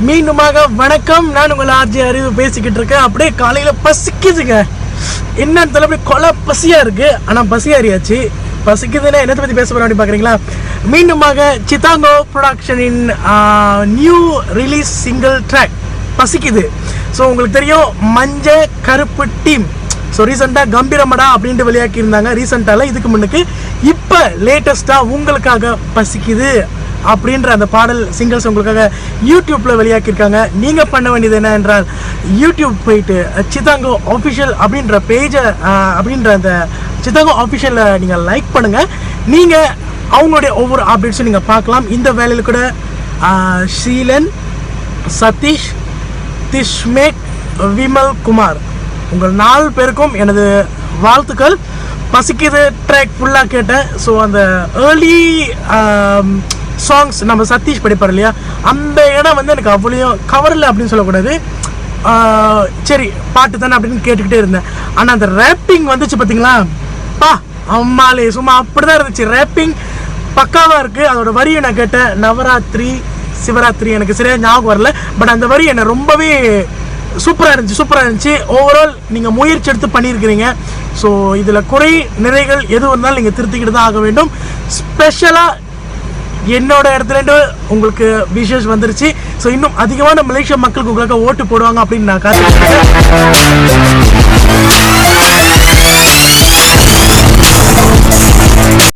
மீண்டுமாக வணக்கம். நான் உங்கள் ஆர்ஜி அறிவு பேசிக்கிட்டு இருக்கேன். அப்படியே காலையில் பசிக்குதுங்க. என்னன்னு தெரியல, அப்படியே கொலை பசியாக இருக்குது. ஆனால் பசி அறியாச்சு. பசிக்குதுன்னா என்னத்தை பற்றி பேச போகிறோம் அப்படின்னு பார்க்குறீங்களா? மீண்டுமாக சித்தாங்கோ ப்ரொடக்ஷனின் நியூ ரிலீஸ் சிங்கிள் ட்ராக் பசிக்குது. ஸோ உங்களுக்கு தெரியும், மஞ்ச கருப்பு டீம் ஸோ ரீசெண்டாக கம்பீரமடா அப்படின்ட்டு வெளியாக்கியிருந்தாங்க. ரீசெண்டாக இதுக்கு முன்னுக்கு இப்போ லேட்டஸ்ட்டாக உங்களுக்காக பசிக்குது அப்படின்ற அந்த பாடல் சிங்கிள்ஸ் உங்களுக்காக யூடியூப்பில் வெளியாக்கியிருக்காங்க. நீங்கள் பண்ண வேண்டியது என்ன என்றால், யூடியூப் போயிட்டு சித்தாங்கோ ஆஃபிஷியல் அப்படின்ற பேஜை அப்படின்ற அந்த சித்தாங்கோ ஆஃபிஷியலில் நீங்கள் லைக் பண்ணுங்கள். நீங்கள் அவங்களுடைய ஒவ்வொரு அப்டேட்ஸும் நீங்கள் பார்க்கலாம். இந்த வேலையில் கூட ஷீலன், சதீஷ், திஷ்மேக், விமல் குமார் உங்கள் 4 பேருக்கும் எனது வாழ்த்துக்கள். பசிக்குது ட்ராக் ஃபுல்லாக கேட்டேன். ஸோ அந்த ஏர்லி சாங்ஸ் நம்ம சதீஷ் படிப்பார் இல்லையா, அந்த இடம் வந்து எனக்கு அவ்வளோயும் கவரில் அப்படின்னு சொல்லக்கூடாது. சரி பாட்டு தானே அப்படின்னு கேட்டுக்கிட்டே இருந்தேன். ஆனால் அந்த ரேப்பிங் வந்துச்சு பார்த்தீங்களா, அம்மாலே சும்மா அப்படி தான் இருந்துச்சு. ரேப்பிங் பக்காவாக இருக்குது. அதோட வரியை நான் கேட்டேன். நவராத்திரி சிவராத்திரி எனக்கு சரியாக ஞாபகம் வரல, பட் அந்த வரி என்னை ரொம்பவே சூப்பராக இருந்துச்சு. ஓவரால் நீங்கள் முயற்சி எடுத்து பண்ணியிருக்கிறீங்க. ஸோ இதில் குறை நிறைகள் எது இருந்தாலும் நீங்கள் திருத்திக்கிட்டு தான் ஆக வேண்டும். ஸ்பெஷலாக என்னோட இடத்துலேருந்து உங்களுக்கு விஷஸ் வந்துருச்சு. ஸோ இன்னும் அதிகமான மலேசியா மக்களுக்கு உங்களுக்கு ஓட்டு போடுவாங்க அப்படின்னு நான் காத்துக்கிட்டேன்.